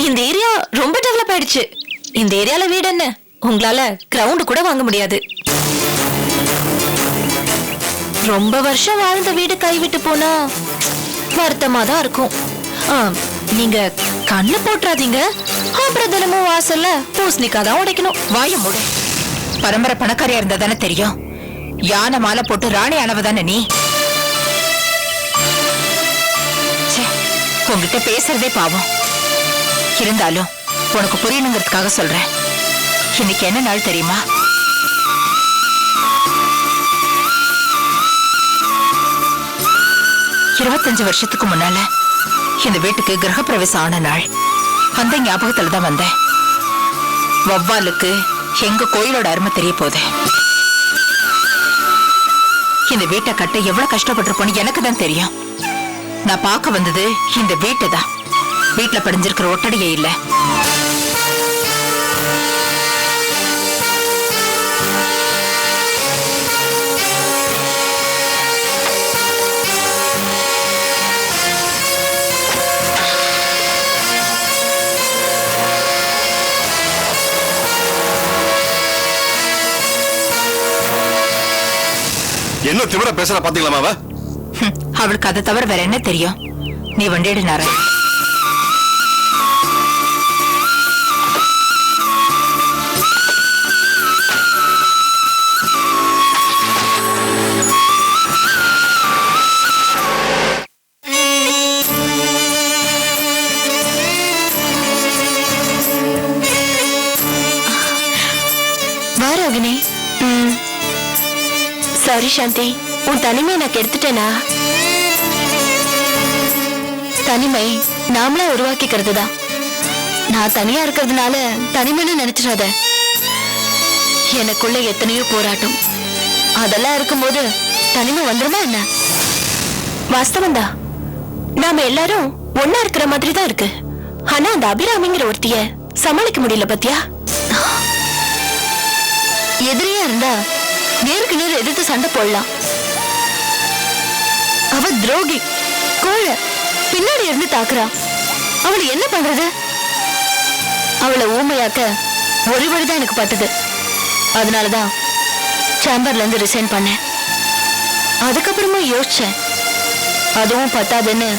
இந்த ஏரியா ரொம்ப டெவலப் ஆயிடுச்சு. இந்த ஏரியால வீடு என்ன, உங்களால கிரவுண்ட் கூட வாங்க முடியாது. ரொம்ப வருஷம் வாழ்ந்த வீடு கைவிட்டு போனா வருத்தமா தான் இருக்கும். நீங்க கண்ணு போட்டுறாதீங்க. அப்புறம் தினமும் வாசல்ல பூசணிக்காய் தான் உடைக்கணும். வாய மூடு. பரம்பரை பணக்காரியா இருந்தா தானே தெரியும். யானை மாலை போட்டு ராணி ஆனவதானே நீ. உங்ககிட்ட பேசுறதே பாவம். இருந்தாலும் உனக்கு புரியணுங்கிறதுக்காக சொல்றேன். இன்னைக்கு என்ன நாள் தெரியுமா? இருபத்தஞ்சு வருஷத்துக்கு முன்னால இந்த வீட்டுக்கு கிரகப்பிரவேசம் ஆன நாள். அந்த ஞாபகத்துல தான் வந்தேன். வவ்வாலுக்கு எங்க கோயிலோட அருமை தெரிய போகுது. இந்த வீட்டை கட்ட எவ்வளவு கஷ்டப்பட்டிருப்போன்னு எனக்கு தான் தெரியும். நான் பார்க்க வந்தது இந்த வீட்டை தான். வீட்டுல படிஞ்சிருக்கிற ஒட்டடையே இல்ல. என்ன திமிர பேசுற பாத்தீங்களா? அவளுக்கு அதை தவிர வேற என்ன தெரியும்? நீ வண்டியடி நாராயண். வாராகினி. சாரி சாந்தி, உன் தனிமையை நான் கெடுத்துட்டேனா? தனிமை நாமளா உருவாக்கிக்கிறது தான். நான் தனியா இருக்கிறதுனால தனிமைன்னு நினைச்சிடாத. எனக்குள்ள எத்தனையோ போராட்டம். அதெல்லாம் இருக்கும்போது தனிமை வந்துருமா என்ன? வாஸ்தவம் தான். நாம எல்லாரும் ஒன்னா இருக்கிற மாதிரி தான் இருக்கு. ஆனா அந்த அபிராமிங்கிற ஒருத்திய சமாளிக்க முடியல பத்தியா? எதிரியா இருந்தா நேருக்கு நேர் எதிர்த்து சண்டை போடலாம். அவ துரோகி, கோழ, பின்னாடி இருந்து தாக்குறா. அவளை என்ன பண்றது? அவளை ஊமையாக்க ஒரு வழிதான் எனக்கு பட்டது. அதனாலதான் சேம்பர்ல இருந்து ரிசைன் பண்ணேன். அதுக்கப்புறமும் யோசிச்சேன். அதுவும் பத்தாதுன்னு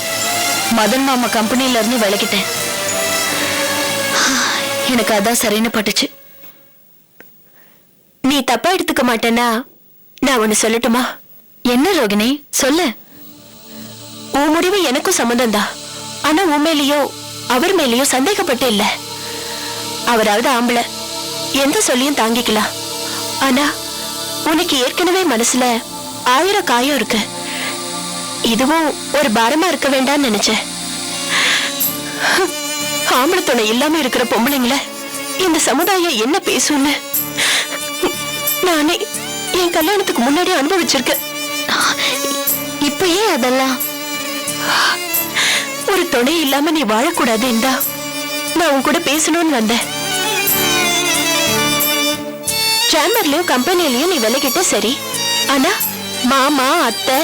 மதன் மாமா கம்பெனில இருந்து விலகிட்டேன். எனக்கு அதான் சரின்னு பட்டுச்சு. நீ தப்பா எடுத்துக்க மாட்டேன்னா நான் ஒண்ணு சொல்லட்டுமா? என்ன ரோகிணி, சொல்லு. உன் முடிவு எனக்கும் சம்மந்தம் தான். ஆனா உன் மேலேயோ அவர் மேலேயோ சந்தேகப்பட்டு இல்ல. அவராவது ஆம்பளை, எந்த சொல்லியும் தாங்கிக்கலாம். ஆனா உனக்கு ஏற்கனவே மனசுல 1000 காயம் இருக்கு. இதுவும் ஒரு பாரமா இருக்க வேண்டாம்னு நினைச்சேன். ஆம்பளை துணை இல்லாம இருக்கிற பொம்பளைங்கள இந்த சமுதாயம் என்ன பேசும்னு நானே என் கல்யாணத்துக்கு முன்னாடி அனுபவிச்சிருக்கேன். இப்ப ஏன் அதெல்லாம்? ஒரு துணை இல்லாம நீ வாழக்கூடாது என்றா நான் உன் கூட பேசணும்னு வந்தேன். சேம்பர்லயும் கம்பெனிலயும் நீ விலகிட்ட சரி. ஆனா மாமா, அத்தை,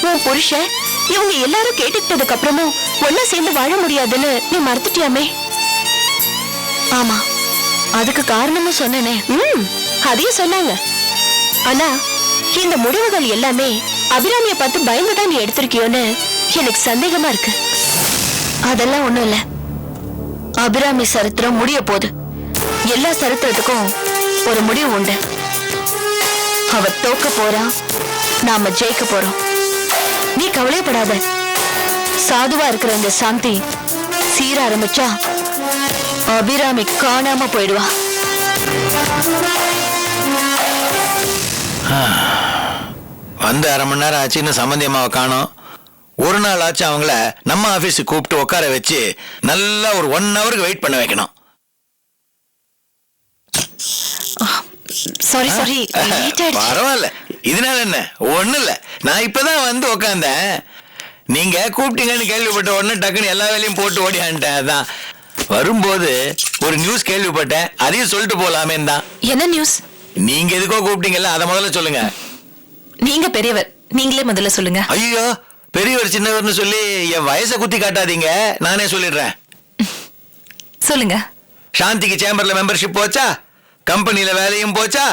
உன் புருஷன் இவங்க எல்லாரும் கேட்டுக்கிட்டதுக்கு அப்புறமும் ஒன்னா சேர்ந்து வாழ முடியாதுன்னு நீ மறந்துட்டியாமே? ஆமா, அதுக்கு காரணமும் சொன்னேனே. அதையும் சொன்னாங்க. ஆனா இந்த முடிவுகள் எல்லாமே அபிராமியை பார்த்து பயந்துதான் நீ எடுத்திருக்கியோன்னு எனக்கு சந்தேகமா இருக்கு. அதெல்லாம் ஒண்ணும் இல்ல. அபிராமி சரித்திரம் முடிய போகுது. எல்லா சரித்திரத்துக்கும் ஒரு முடிவு உண்டு. அவ தோக்க போறா, நாம ஜெயிக்க போறோம். நீ கவலைப்படாத. சாதுவா இருக்கிற இந்த சாந்தி சீர ஆரம்பிச்சா அபிராமி காணாம போயிடுவா. வந்து 1/2 மணி நேரம் ஆச்சு, இன்னும் சம்பந்தியமாவை காணோம். ஒரு நாள் ஆச்சு அவங்கள நம்ம ஆபீஸுக்கு கூப்பிட்டு உட்கார வச்சு நல்லா ஒரு 1 ஹவருக்கு வெயிட் பண்ண வைக்கணும். சாரி சாரி, பரவாயில்ல. இதனால என்ன, ஒண்ணு இல்ல. நான் இப்பதான் வந்து உட்காந்தேன். நீங்க கூப்பிட்டீங்கன்னு கேள்விப்பட்ட உடனே டக்குன்னு எல்லா வேலையும் போட்டு ஓடியான்ட்டேன். அதான் வரும்போது ஒரு நியூஸ் கேள்விப்பட்டேன், அதையும் சொல்லிட்டு போலாமே தான். என்ன நியூஸ்? நீங்க எதுக்கோ கூப்பிட்டீங்கல்ல, அதை முதல்ல சொல்லுங்க. நீங்க பெரியவர், நீங்களே முதல்ல சொல்லுங்க. ஐயோ, பெரியவர் சின்னவர்னு சொல்லி என் வயசை குத்தி காட்டாதீங்க, நானே சொல்லிடுறேன். சொல்லுங்க. சாந்திக்கு சேம்பர்ல மெம்பர்ஷிப் போச்சா, கம்பெனில வேலையும் போச்சா.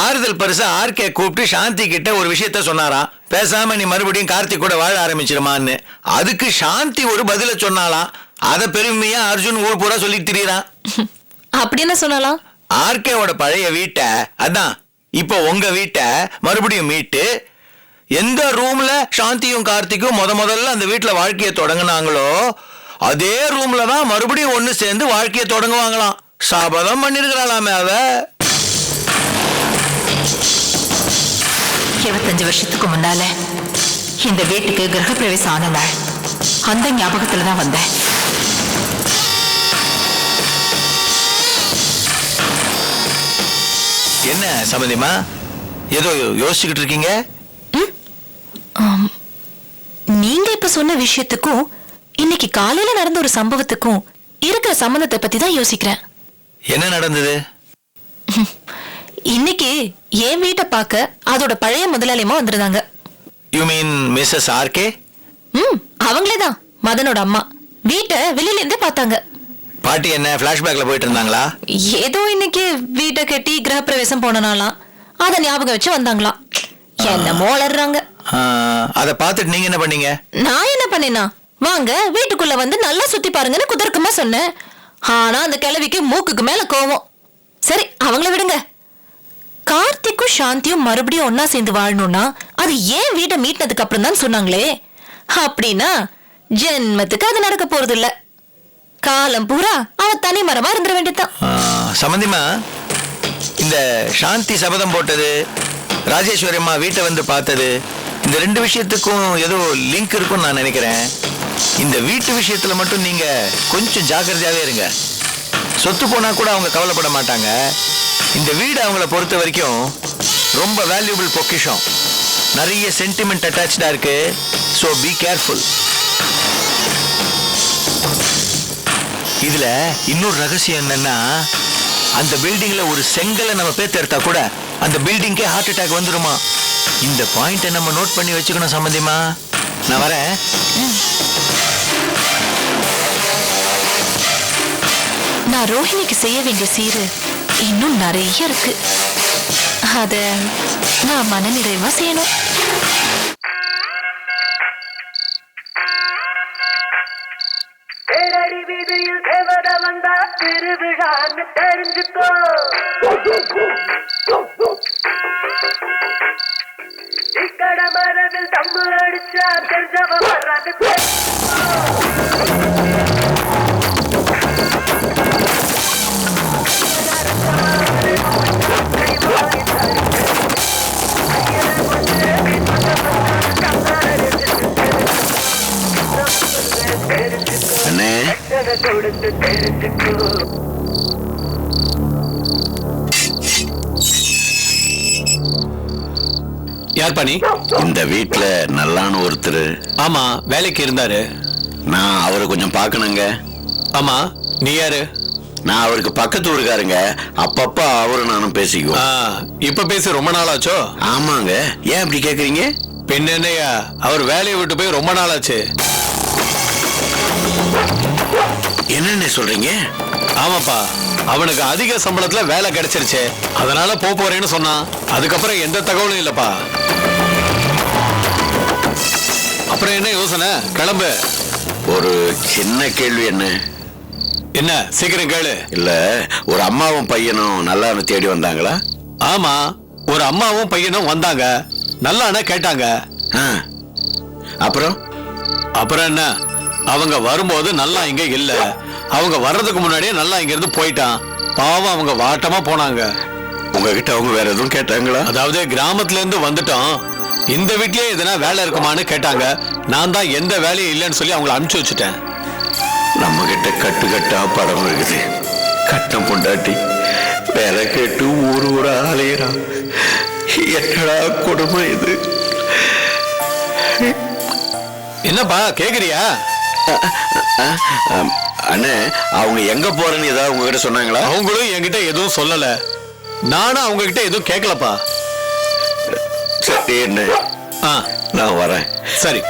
ஆறுதல் பரிசா ஆர்கே கூப்பிட்டு சாந்தி கிட்ட ஒரு விஷயத்த சொன்னாராம். பேசாம நீ மறுபடியும் கார்த்திக் கூட வாழ ஆரம்பிச்சிருமான்னு. அதுக்கு சாந்தி ஒரு பதில சொன்னாலாம். அத பெருமையா அர்ஜுன் ஊர் பூரா சொல்லிட்டு திரியறான். அப்படி என்ன சொல்லலாம்? ஆர்கேவோட பழைய வீட்டை, அதான் இப்போ உங்க வீட்டை மறுபடியும் மீட்டு எந்த ரூம்ல சாந்தியும் கார்த்திக்கும் முதல்ல அந்த வீட்டுல வாழ்க்கையை தொடங்கினாங்களோ அதே ரூம்ல தான் மறுபடியும் ஒண்ணு சேர்ந்து வாழ்க்கையை தொடங்குவாங்களாம். சபதம் பண்ணிருக்கிறாளாமே அவ. 25 வருஷத்துக்கு முன்னால இந்த வீட்டுக்கு கிரகப்பிரவேசம் ஆன நாள் அந்த ஞாபகத்துல தான் வந்தேன். என்ன சம்பந்தியமா ஏதோ யோசிச்சுக்கிட்டு இருக்கீங்க? நீங்க இப்ப சொன்ன விஷயத்துக்கும் இன்னைக்கு காலையில நடந்த ஒரு சம்பவத்துக்கும் இருக்கிற சம்பந்தத்தை பத்தி தான் யோசிக்கிறேன். என்ன நடந்தது? இன்னைக்கு என் வீட்டை பார்க்க அதோட பழைய முதலாளியமா வந்திருந்தாங்க. You mean missus R? அவங்களேதான், மதனோட அம்மா. வீட்டை வெளியில இருந்தே பார்த்தாங்க. பாட்டி என்ன பிளாஷ்பேக்ல போயிட்டு இருந்தாங்களா? ஏதோ இன்னைக்கு வீட்டை கட்டி கிரகப்பிரவேசம் போனாலாம், அத ஞாபகம் வச்சு வந்தாங்களாம். என்னமோ வளர்றாங்க. அத பார்த்துட்டு நீங்க என்ன பண்ணீங்க? நான் என்ன பண்ணேனா, வாங்க வீட்டுக்குள்ள வந்து நல்லா சுத்தி பாருங்கன்னு குதர்க்கமா சொன்னேன். ஆனா அந்த கிழவிக்கு மூக்குக்கு மேல கோவம். சரி, அவங்கள விடுங்க. கார்த்திக்கும் சாந்தியும் மறுபடியும் ஒன்னா சேர்ந்து வாழணும்னா அது ஏன் வீட்டை மீட்டினதுக்கு அப்புறம் தான் சொன்னாங்களே. அப்படின்னா ஜென்மத்துக்கு அது நடக்க போறது இல்ல. காலம் பூரா அவ தனி மரமா இருந்துட வேண்டியதுதான். சம்பந்தியமா இந்த சாந்தி சபதம் போட்டது, ராஜேஸ்வரி அம்மா வீட்டை வந்து பார்த்தது, இந்த ரெண்டு விஷயத்துக்கும் ஏதோ லிங்க் இருக்கும்னு நான் நினைக்கிறேன். இந்த வீட்டு விஷயத்துல மட்டும் நீங்க கொஞ்சம் ஜாக்கிரதையாவே இருங்க. சொத்து போனா கூட அவங்க கவலைப்பட மாட்டாங்க. இந்த வீடு அவங்கள பொறுத்த வரைக்கும் ரொம்ப வேல்யூபிள் பொக்கிஷம். நிறைய சென்டிமெண்ட் அட்டாச்சா இருக்கு. So be careful. இதுல இன்னொரு ரகசியம் என்னன்னா, அந்த பில்டிங்ல ஒரு செங்கலை நம்ம பேத்து எடுத்தா கூட அந்த பில்டிங்கே ஹார்ட் அட்டாக் வந்துருமா. இந்த பாயிண்ட நம்ம நோட் பண்ணி வச்சுக்கணும் சம்பந்தியமா. நான் வரேன். நான் ரோஹிணிக்கு செய்ய வேண்டிய சீரு இன்னும் நிறைய இருக்கு. அத நான் மனநிறைவா செய்யணும். தேரடி வீதியில் தேவதை வந்தா திருவிழான்னு தெரிஞ்சுக்கோ. இக்கட மரவில் தம்மு அடிச்சா தெரிஞ்சவ வர்றான்னு கொடுத்து தெரிஞ்சுக்கோ. யார் பண்ணி? இந்த வீட்ல நல்லான ஒருத்தர். ஆமா, வேலைக்கு இருந்தாரு. நான் அவரை கொஞ்சம் பார்க்கணுங்க. ஆமா, நீ யாரு? நான் அவருக்கு பக்கத்து ஊருக்காருங்க. அப்பப்ப அவரும் நானும் பேசிக்குவோம். இப்ப பேசி ரொம்ப நாள் ஆச்சோ? ஆமாங்க. ஏன் அப்படி கேக்குறீங்க? பின்ன என்னையா, அவர் வேலையை விட்டு போய் ரொம்ப நாள் ஆச்சு. என்னன்னு சொல்றீங்க? ஆமாப்பா, அவனுக்கு அதிக சம்பளத்துல வேலை கிடைச்சிருச்சு. அதனால போறேன்னு சொன்னான். அதுக்கப்புறம் எந்த தகவலும் இல்லப்பா. அப்புறம் என்ன யோசனை? கிளம்பு. ஒரு சின்ன கேள்வி. என்ன? சீக்கிரம் கேளு. இல்ல, ஒரு அம்மாவும் பையனும் நல்லா தேடி வந்தாங்களா? ஆமா, ஒரு அம்மாவும் பையனும் வந்தாங்க. நல்லா கேட்டாங்க. அப்புறம் என்ன, அவங்க வரும்போது நல்லா இங்க இல்ல. அவங்க வர்றதுக்கு முன்னாடியே நல்லா இங்க இருந்து போயிட்டான். பாவம், அவங்க வாட்டமா போனாங்க. உங்ககிட்ட அவங்க வேற எதுவும் கேட்டாங்களா? அதாவது கிராமத்துல இருந்து வந்துட்டோம், இந்த வீட்லயே எதனா வேலை இருக்குமான்னு கேட்டாங்க. நான் தான் எந்த வேலையும் இல்லைன்னு சொல்லி அவங்களை அனுப்பிச்சு வச்சுட்டேன். நம்ம கிட்ட கட்டுக்கட்டா படம் இருக்குது. கட்டம் பொண்டாட்டி வேலை கேட்டு ஊரா அலையிறான். என்னடா கொடுமை இது? என்னப்பா கேக்குறியா? அண்ணே, அவங்க எங்க போறேன்னு ஏதாவது உங்ககிட்ட சொன்னாங்களா? அவங்களும் என்கிட்ட எதுவும் சொல்லல. நானும் அவங்க கிட்ட எதுவும் கேட்கலப்பா. சரி என்ன, நான் வரேன். சரி.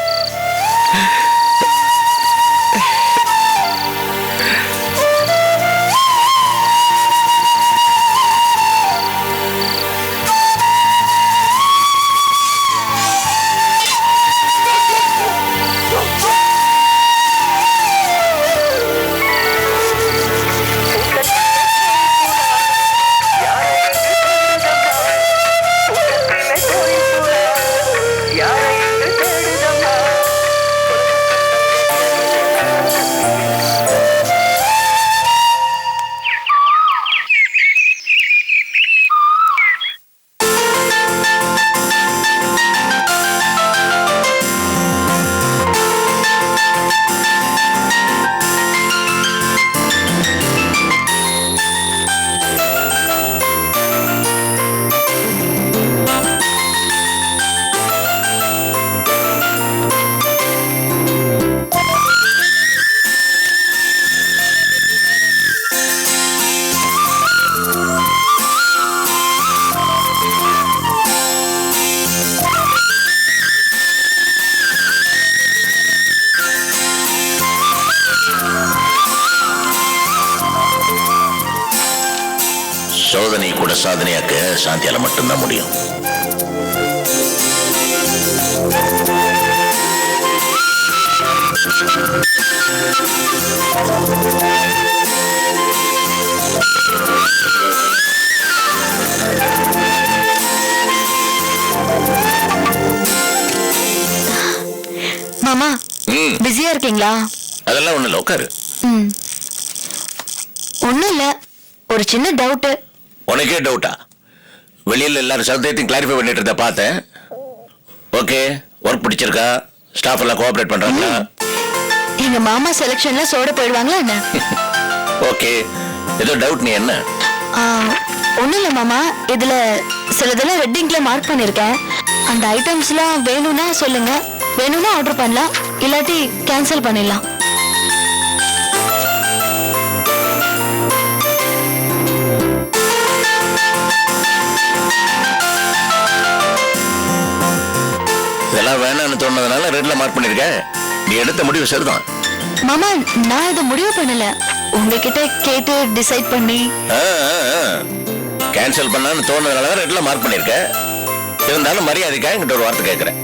கூட சாதனையாக்க சாந்தியால மட்டும்தான் முடியும். மாமா பிஸியா இருக்கீங்களா? அதெல்லாம் ஒண்ணு இல்ல, உட்காரு. ஒண்ணும் இல்ல, ஒரு சின்ன டவுட். உனக்கே டவுட்டா? வெளியில எல்லாரும் சப்ஜெக்டையும் கிளாரிஃபை பண்ணிட்டு இருந்த பார்த்தேன். ஓகே, ஒர்க் பிடிச்சிருக்கா? ஸ்டாஃப் எல்லாம் கோஆபரேட் பண்றாங்களா? எங்க மாமா செலக்ஷன்ல சோட போயிடுவாங்களா என்ன? ஓகே, ஏதோ டவுட். நீ என்ன? ஒண்ணும் இல்ல மாமா, இதுல சிலதெல்லாம் வெட்டிங்ல மார்க் பண்ணிருக்கேன். அந்த ஐட்டம்ஸ்லாம் வேணும்னா சொல்லுங்க, வேணும்னா ஆர்டர் பண்ணலாம், இல்லாட்டி கேன்சல் பண்ணிடலாம். இதெல்லாம் வேணாம்னு தோணுனதுனால ரெட்ல மார்க் பண்ணிருக்க. நீ எடுத்த முடிவு சரிதான். மாமா, நான் இதை முடிவு பண்ணல, உங்ககிட்ட கேட்டு டிசைட் பண்ணி. கேன்சல் பண்ணான்னு தோணுனதுனால ரெட்ல மார்க் பண்ணிருக்க. இருந்தாலும் மரியாதைக்கா என்கிட்ட ஒரு வார்த்தை கேட்கிறேன்.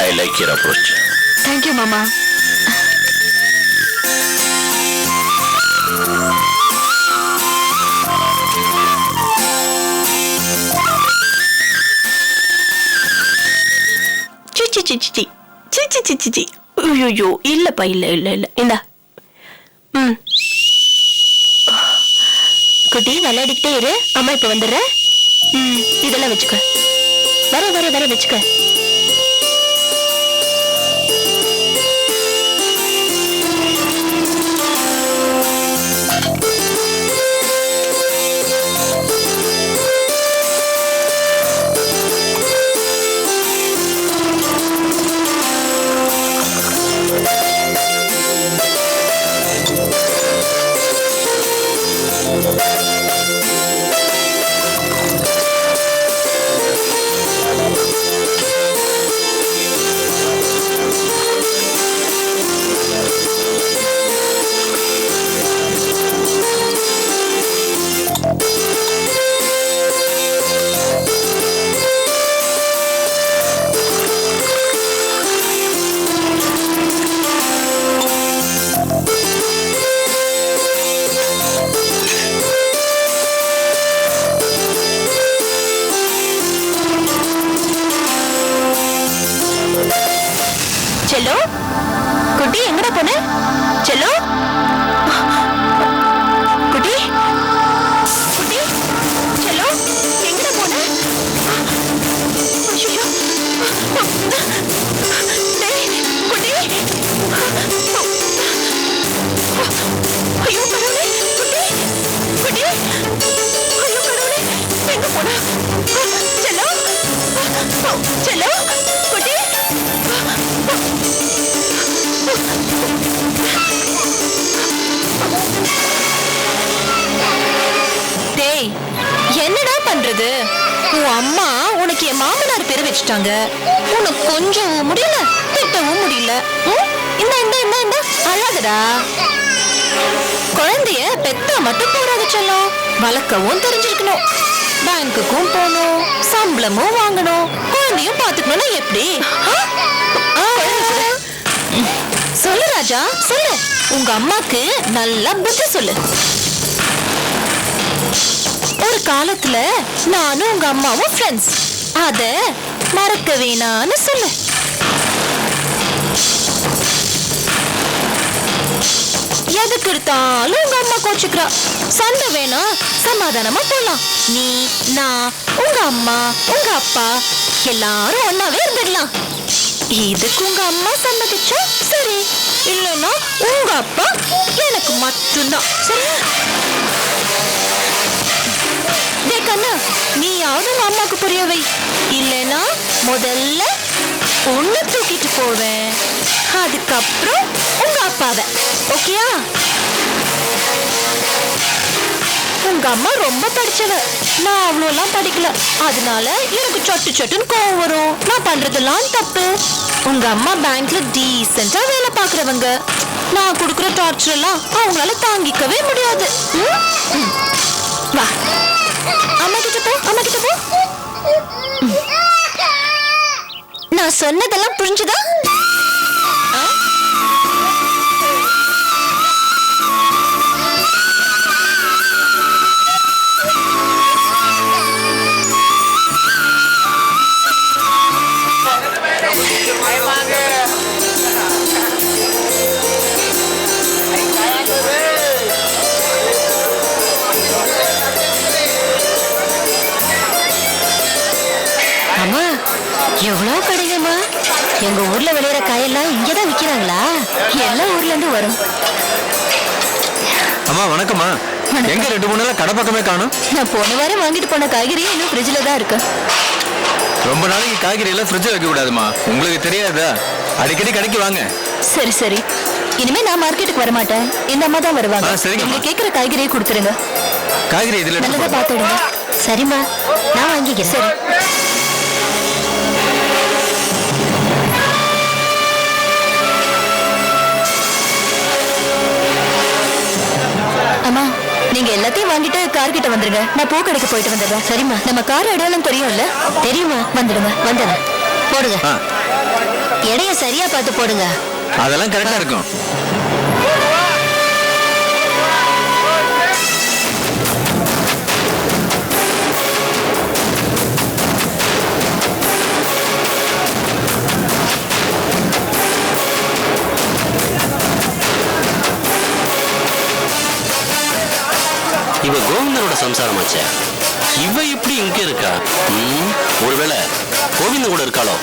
I like your approach. Thank you மாமா. ஐயோ, இல்லப்பா, இல்ல இல்ல இல்ல, இந்தா. குட்டி விளையாடிக்கிட்டே இரு, அம்மா இப்ப வந்துடுறேன். இதெல்லாம் வச்சுக்க, வர வர வர வச்சுக்க. செல்லோ, குட்டி எங்கடா போன? செல்லோ, குட்டி குட்டி, செல்லோ எங்கடா போன? ஐயோ, டேய் குட்டி, ஐயோ கடவுளே, குட்டி குட்டி, ஐயோ கடவுளே, எங்க போன? செல்லோ, செல்லோ குட்டி. டேய், என்னடா பண்றது? உன் அம்மா உனக்கு என் மாமனார் பேரு வச்சுட்டாங்க. உனக்கு கொஞ்சம் முடியல, திட்டவும் முடியல. இந்த இந்த இந்த இந்த அழகுடா. குழந்தைய பெத்தா மட்டும் போறாது செல்லம், வளர்க்கவும் தெரிஞ்சிருக்கணும். பேங்க்குக்கும் போகணும், சம்பளமும் வாங்கணும், குழந்தையும் பாத்துக்கணும்னா எப்படி? சொல்லு ராஜா, சொல்லு. உங்க அம்மாக்கு நல்லா புத்தி சொல்லு. ஒரு காலத்துல நானும் உங்க அம்மாவும் ஃப்ரெண்ட்ஸ், அத மறக்க வேணான்னு சொல்லு. எதுக்கு எடுத்தாலும் உங்க அம்மா கோச்சுக்கிறா. சண்டை வேணா சமாதானமா போலாம். நீ, நான், உங்க அம்மா, உங்க அப்பா எல்லாரும் ஒன்னாவே இருந்துடலாம். இதுக்கு உங்க அம்மா சம்மதிச்சா சரி, இல்லைன்னா உங்க அப்பா எனக்கு மட்டும்தான். சரி கண்ணா, நீயாவது உங்க அம்மாக்கு புரிய வை, இல்லைன்னா முதல்ல உன்னை தூக்கிட்டு போவேன், அதுக்கப்புறம் உங்க அப்பாவை. ஓகேயா? உங்க அம்மா ரொம்ப படிச்சவ, நான் அவ்வளோலாம் படிக்கல. அதனால எனக்கு சொட்டு சொட்டுன்னு கோவம் வரும். நான் பண்றதெல்லாம் தப்பு. உங்க அம்மா பேங்க்ல டீசென்ட்டா வேலை பாக்குறவங்க. நான் கொடுக்குற டார்ச்சர் எல்லாம் அவங்களால தாங்கிக்கவே முடியாது. வா அம்மா கிட்ட போ, அம்மா கிட்ட போ. நான் சொன்னதெல்லாம் புரிஞ்சுதா? அம்மா, எவ்வளவு கடைகள்மா. எங்க ஊர்ல விளையிற காயெல்லாம் இங்கதான் விக்கிறாங்களா? எல்லா ஊர்ல இருந்து வரும். அம்மா வணக்கம்மா. எங்க 2-3 நாள் கடை பக்கமே காணும்? நான் போன வாரம் வாங்கிட்டு போன காய்கறி இன்னும் ஃப்ரிட்ஜ்ல தான் இருக்கு. ரொம்ப நாளைக்கு காய்கறி எல்லாம் ஃப்ரிட்ஜில் வைக்க கூடாதுமா. உங்களுக்கு தெரியாதா? அடிக்கடி கடைக்கு வாங்க. சரி சரி, இனிமே நான் மார்க்கெட்டுக்கு வர மாட்டேன். இந்த அம்மா தான் வருவாங்க. சரிங்கம்மா. நீங்க கேக்குற காய்கறியை கொடுத்துருங்க. காய்கறி இதுல நல்லதா பாத்துடுங்க. சரிம்மா, நான் வாங்கிக்கிறேன். சரி. அம்மா, நீங்க எல்லாத்தையும் வாங்கிட்டு கார் கிட்ட வந்துருங்க. நான் பூ கடைக்கு போயிட்டு வந்துடுறேன். சரிம்மா. நம்ம கார் அடையாளம் தெரியும்ல? தெரியுமா? வந்துடுங்க. வந்துடுறேன். போடுங்க. எடைய சரியா பார்த்து போடுங்க. அதெல்லாம் கரெக்டா இருக்கும். இவ கோவிந்தனோட சம்சாரமாச்சே. இவ இப்படி இங்க இருக்கா? ஒருவேளை கோவிந்தன் கூட இருக்காளோ?